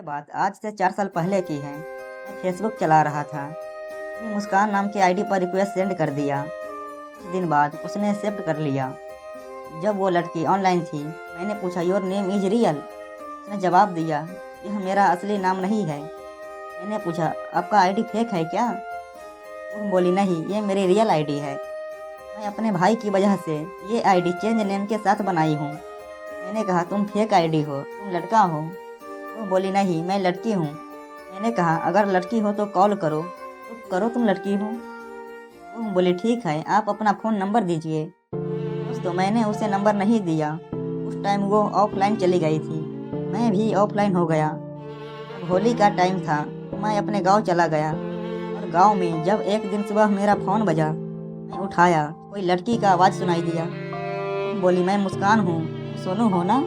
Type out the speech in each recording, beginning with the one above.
ये बात आज से 4 साल पहले की है। मैं फेसबुक चला रहा था। उसने मुस्कान नाम की आईडी पर रिक्वेस्ट सेंड कर दिया। कुछ दिन बाद उसने एक्सेप्ट कर लिया। जब वो लड़की ऑनलाइन थी, मैंने पूछा योर नेम इज रियल? उसने जवाब दिया यह मेरा असली नाम नहीं है। मैंने पूछा आपका आईडी फेक है क्या? वो बोली नहीं, ये मेरी रियल आईडी है। मैं अपने भाई की वजह से ये आईडी चेंज नेम के साथ बनाई हूँ। मैंने कहा तुम फेक आईडी हो, तुम लड़का हो? वो बोली नहीं, मैं लड़की हूँ। मैंने कहा अगर लड़की हो तो कॉल करो, तो करो तुम लड़की हो। वो बोली ठीक है, आप अपना फ़ोन नंबर दीजिए। दोस्तों मैंने उसे नंबर नहीं दिया। उस टाइम वो ऑफलाइन चली गई थी, मैं भी ऑफलाइन हो गया। अब होली का टाइम था, मैं अपने गांव चला गया और गांव में जब एक दिन सुबह मेरा फ़ोन बजा, मैं उठाया, कोई लड़की का आवाज़ सुनाई दिया। वो बोली मैं मुस्कान हूँ, तुम सोनू हो ना?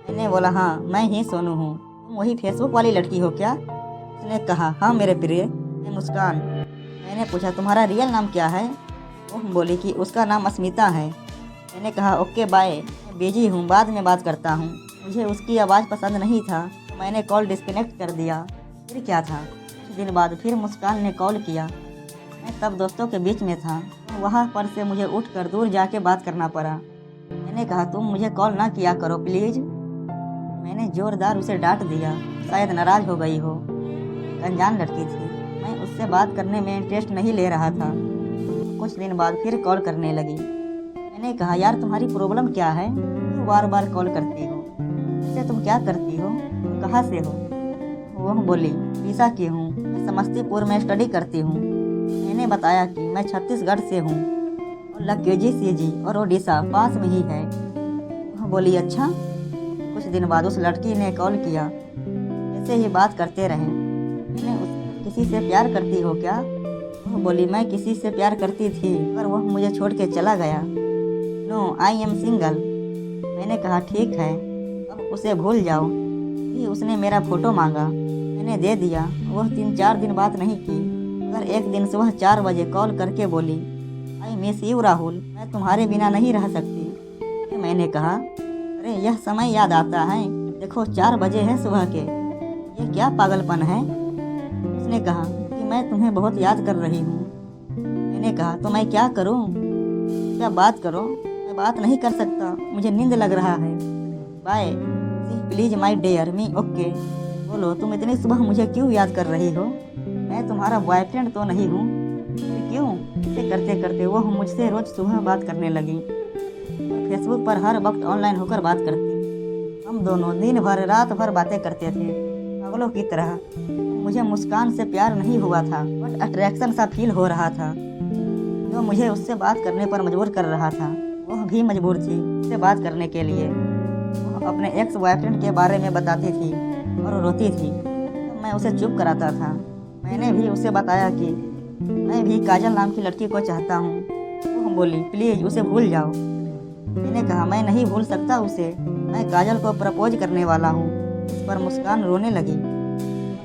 मैंने बोला हाँ, मैं ही सोनू हूँ। तुम वही फेसबुक वाली लड़की हो क्या? उसने कहा हाँ मेरे प्रिय, मैं मुस्कान। मैंने पूछा तुम्हारा रियल नाम क्या है? वो बोली कि उसका नाम अस्मिता है। मैंने कहा ओके बाय, मैं बिजी हूँ, बाद में बात करता हूँ। मुझे उसकी आवाज़ पसंद नहीं था तो मैंने कॉल डिस्कनेक्ट कर दिया। फिर क्या था, कुछ दिन बाद फिर मुस्कान ने कॉल किया। मैं तब दोस्तों के बीच में था, तो वहाँ पर से मुझे उठकर दूर जाके बात करना पड़ा। मैंने कहा तुम मुझे कॉल ना किया करो प्लीज़। मैंने ज़ोरदार उसे डांट दिया, शायद नाराज़ हो गई हो। एक अनजान लड़की थी, मैं उससे बात करने में इंटरेस्ट नहीं ले रहा था। कुछ दिन बाद फिर कॉल करने लगी। मैंने कहा यार तुम्हारी प्रॉब्लम क्या है, क्यों बार बार कॉल करती हो? वैसे तुम क्या करती हो, तुम कहाँ से हो? वह बोली उड़ीसा की हूँ, मैं समस्तीपुर में स्टडी करती हूँ। मैंने बताया कि मैं छत्तीसगढ़ से हूँ और लकेजी सीजी और उड़ीसा पास में ही है। वह बोली अच्छा। कुछ दिन बाद उस लड़की ने कॉल किया, ऐसे ही बात करते रहे। मैंने उस किसी से प्यार करती हो क्या? वह बोली मैं किसी से प्यार करती थी पर वह मुझे छोड़ के चला गया। No I am single. मैंने कहा ठीक है, अब उसे भूल जाओ। फिर उसने मेरा फ़ोटो मांगा, मैंने दे दिया। वह 3-4 दिन बात नहीं की, मगर एक दिन सुबह 4 बजे कॉल करके बोली आई मिस यू राहुल, मैं तुम्हारे बिना नहीं रह सकती। फिर मैंने कहा अरे यह समय याद आता है, देखो 4 बजे हैं सुबह के, ये क्या पागलपन है? उसने कहा कि मैं तुम्हें बहुत याद कर रही हूँ। मैंने कहा तो मैं क्या करूँ? क्या बात करो, मैं बात नहीं कर सकता, मुझे नींद लग रहा है। Bye, please my dare me okay. बोलो तुम इतनी सुबह मुझे क्यों याद कर रही हो? मैं तुम्हारा बॉयफ्रेंड तो नहीं हूँ, फिर क्यों? ऐसे करते करते वो मुझसे रोज़ सुबह बात करने लगी और फेसबुक पर हर वक्त ऑनलाइन होकर बात करती। हम दोनों दिन भर रात भर बातें करते थे पागलों की तरह। मुझे मुस्कान से प्यार नहीं हुआ था, बट अट्रैक्शन सा फील हो रहा था जो मुझे उससे बात करने पर मजबूर कर रहा था। वह भी मजबूर थी उससे बात करने के लिए। वह अपने एक्स बॉयफ्रेंड के बारे में बताती थी और रोती थी, तब मैं उसे चुप कराता था। मैंने भी उसे बताया कि मैं भी काजल नाम की लड़की को चाहता हूँ। वह बोली प्लीज़ उसे भूल जाओ। मैंने कहा मैं नहीं भूल सकता उसे, मैं काजल को प्रपोज करने वाला हूँ। इस पर मुस्कान रोने लगी,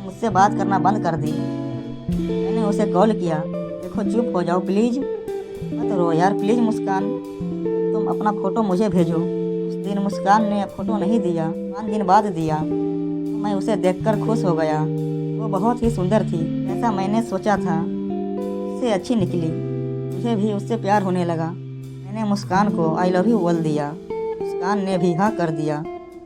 मुझसे बात करना बंद कर दी। मैंने उसे कॉल किया, देखो चुप हो जाओ प्लीज़, मत रो यार प्लीज़ मुस्कान, तुम अपना फ़ोटो मुझे भेजो। उस दिन मुस्कान ने फ़ोटो नहीं दिया, 5 दिन बाद दिया। तो मैं उसे देखकर खुश हो गया। वो बहुत ही सुंदर थी, ऐसा मैंने सोचा था, उससे अच्छी निकली। मुझे भी उससे प्यार होने लगा। मैंने मुस्कान को आई लव यू बोल दिया, मुस्कान ने भी हाँ कर दिया।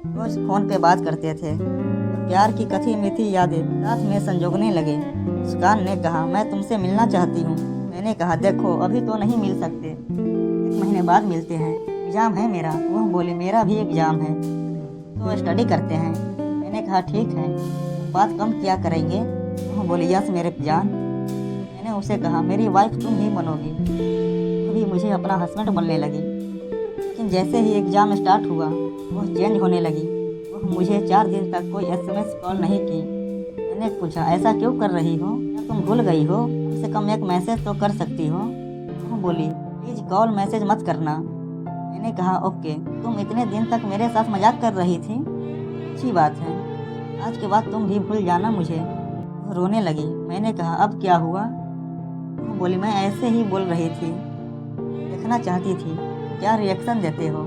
रोज़ फ़ोन पे बात करते थे और प्यार की कथी मीठी यादें साथ में संजोगने लगे। मुस्कान ने कहा मैं तुमसे मिलना चाहती हूँ। मैंने कहा देखो अभी तो नहीं मिल सकते, 1 महीने बाद मिलते हैं, एग्ज़ाम है मेरा। वह बोली मेरा भी एग्ज़ाम है, तो स्टडी करते हैं। मैंने कहा ठीक है, बात कम किया करेंगे। वह बोली यस मेरे जान। मैंने उसे कहा मेरी वाइफ तुम ही बनोगी। अभी मुझे अपना हस्बैंड बनने लगी, लेकिन जैसे ही एग्ज़ाम स्टार्ट हुआ वह चेंज होने लगी। वह मुझे 4 दिन तक कोई एसएमएस कॉल नहीं की। मैंने पूछा ऐसा क्यों कर रही हो, क्या तुम भूल गई हो? कम से कम एक मैसेज तो कर सकती हो। वह बोली प्लीज़ कॉल मैसेज मत करना। मैंने कहा ओके, तुम इतने दिन तक मेरे साथ मजाक कर रही थी, अच्छी बात है, आज के बाद तुम भी भूल जाना मुझे। वह रोने लगी। मैंने कहा अब क्या हुआ? वह बोली मैं ऐसे ही बोल रही थी, देखना चाहती थी क्या रिएक्शन देते हो,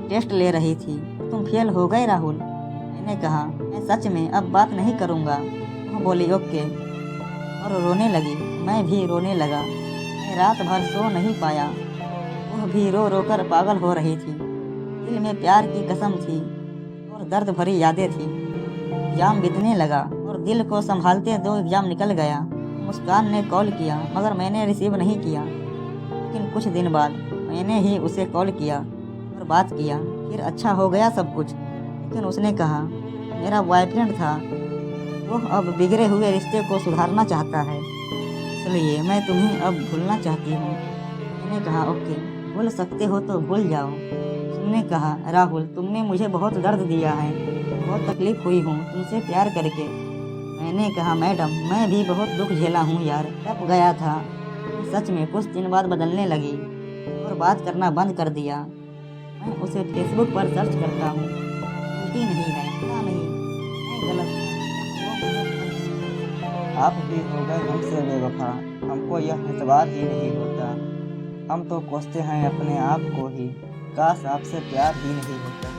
टेस्ट ले रही थी, तुम फेल हो गए राहुल। मैंने उसने कहा, मैं सच में अब बात नहीं करूँगा। वह बोली, ओके, और रोने लगी। मैं भी रोने लगा। मैं रात भर सो नहीं पाया। वह भी रो रो कर पागल हो रही थी। दिल में प्यार की कसम थी और दर्द भरी यादें थी। एग्जाम बीतने लगा और दिल को संभालते 2 एग्जाम निकल गया। मुस्कान ने कॉल किया मगर मैंने रिसीव नहीं किया। लेकिन कुछ दिन बाद मैंने ही उसे कॉल किया और बात किया। फिर अच्छा हो गया सब कुछ। लेकिन उसने कहा, मेरा बॉयफ्रेंड था, वो अब बिगड़े हुए रिश्ते को सुधारना चाहता है, इसलिए मैं तुम्हें अब भूलना चाहती हूँ। मैंने कहा, ओके, भूल सकते हो तो भूल जाओ। उसने कहा, राहुल, तुमने मुझे बहुत दर्द दिया है, बहुत तकलीफ हुई हूँ तुमसे प्यार करके। मैंने कहा, मैडम, मैं भी बहुत दुख झेला हूँ यार, तब गया था। सच में कुछ दिन बाद बदलने लगी और बात करना बंद कर दिया। मैं उसे फेसबुक पर सर्च करता हूँ, मिलती नहीं है। पता नहीं मैं गलत था, वो मुझे पसंद। आप भी हो गए हमसे बेवफा, हमको यह एतबार ही नहीं होता। हम तो कोसते हैं अपने आप को ही, काश आपसे प्यार ही नहीं होता।